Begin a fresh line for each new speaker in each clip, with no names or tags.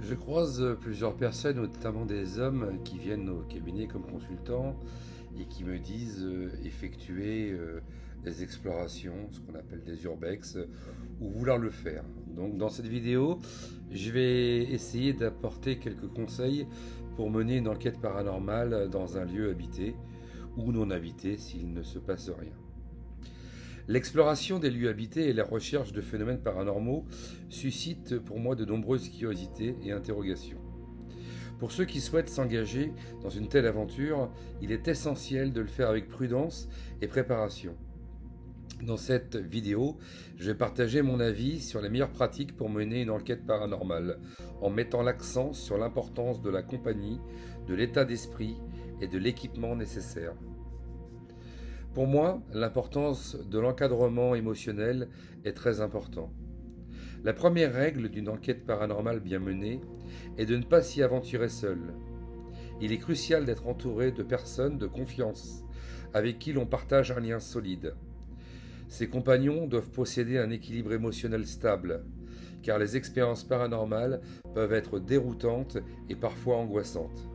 Je croise plusieurs personnes, notamment des hommes, qui viennent au cabinet comme consultants et qui me disent effectuer des explorations, ce qu'on appelle des urbex, ou vouloir le faire. Donc dans cette vidéo, je vais essayer d'apporter quelques conseils pour mener une enquête paranormale dans un lieu habité ou non habité s'il ne se passe rien. L'exploration des lieux habités et la recherche de phénomènes paranormaux suscitent pour moi de nombreuses curiosités et interrogations. Pour ceux qui souhaitent s'engager dans une telle aventure, il est essentiel de le faire avec prudence et préparation. Dans cette vidéo, je vais partager mon avis sur les meilleures pratiques pour mener une enquête paranormale, en mettant l'accent sur l'importance de la compagnie, de l'état d'esprit et de l'équipement nécessaire. Pour moi, l'importance de l'encadrement émotionnel est très important. La première règle d'une enquête paranormale bien menée est de ne pas s'y aventurer seul. Il est crucial d'être entouré de personnes de confiance, avec qui l'on partage un lien solide. Ces compagnons doivent posséder un équilibre émotionnel stable, car les expériences paranormales peuvent être déroutantes et parfois angoissantes.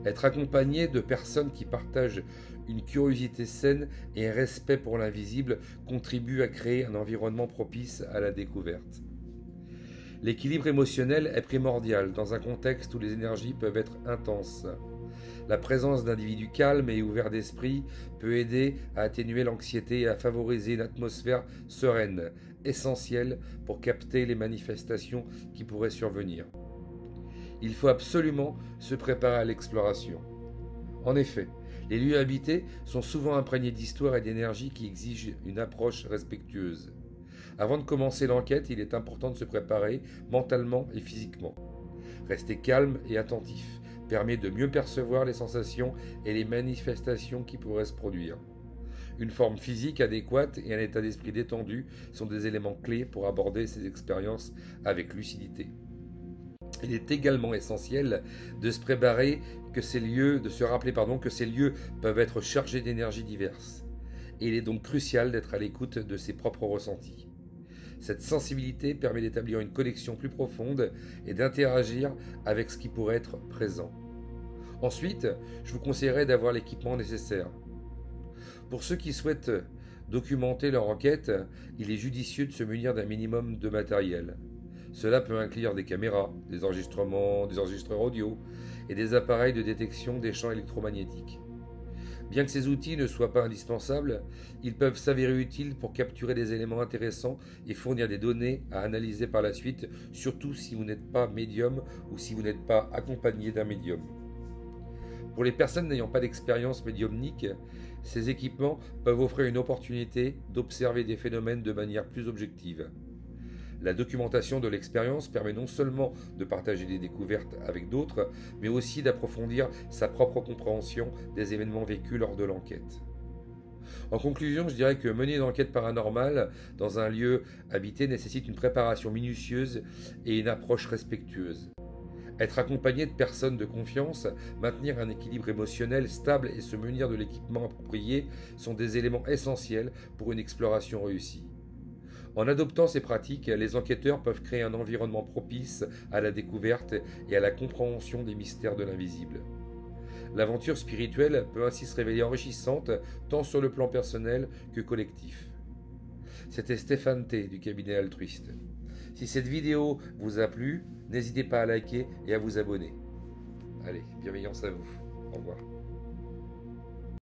Être accompagné de personnes qui partagent une curiosité saine et un respect pour l'invisible contribue à créer un environnement propice à la découverte. L'équilibre émotionnel est primordial dans un contexte où les énergies peuvent être intenses. La présence d'individus calmes et ouverts d'esprit peut aider à atténuer l'anxiété et à favoriser une atmosphère sereine, essentielle pour capter les manifestations qui pourraient survenir. Il faut absolument se préparer à l'exploration. En effet, les lieux habités sont souvent imprégnés d'histoire et d'énergie qui exigent une approche respectueuse. Avant de commencer l'enquête, il est important de se préparer mentalement et physiquement. Rester calme et attentif permet de mieux percevoir les sensations et les manifestations qui pourraient se produire. Une forme physique adéquate et un état d'esprit détendu sont des éléments clés pour aborder ces expériences avec lucidité. Il est également essentiel de se préparer que ces lieux, de se rappeler que ces lieux peuvent être chargés d'énergies diverses. Et il est donc crucial d'être à l'écoute de ses propres ressentis. Cette sensibilité permet d'établir une connexion plus profonde et d'interagir avec ce qui pourrait être présent. Ensuite, je vous conseillerais d'avoir l'équipement nécessaire. Pour ceux qui souhaitent documenter leur enquête, il est judicieux de se munir d'un minimum de matériel. Cela peut inclure des caméras, des enregistreurs audio et des appareils de détection des champs électromagnétiques. Bien que ces outils ne soient pas indispensables, ils peuvent s'avérer utiles pour capturer des éléments intéressants et fournir des données à analyser par la suite, surtout si vous n'êtes pas médium ou si vous n'êtes pas accompagné d'un médium. Pour les personnes n'ayant pas d'expérience médiumnique, ces équipements peuvent offrir une opportunité d'observer des phénomènes de manière plus objective. La documentation de l'expérience permet non seulement de partager des découvertes avec d'autres, mais aussi d'approfondir sa propre compréhension des événements vécus lors de l'enquête. En conclusion, je dirais que mener une enquête paranormale dans un lieu habité nécessite une préparation minutieuse et une approche respectueuse. Être accompagné de personnes de confiance, maintenir un équilibre émotionnel stable et se munir de l'équipement approprié sont des éléments essentiels pour une exploration réussie. En adoptant ces pratiques, les enquêteurs peuvent créer un environnement propice à la découverte et à la compréhension des mystères de l'invisible. L'aventure spirituelle peut ainsi se révéler enrichissante tant sur le plan personnel que collectif. C'était Stéphane T du cabinet Altruiste. Si cette vidéo vous a plu, n'hésitez pas à liker et à vous abonner. Allez, bienveillance à vous. Au revoir.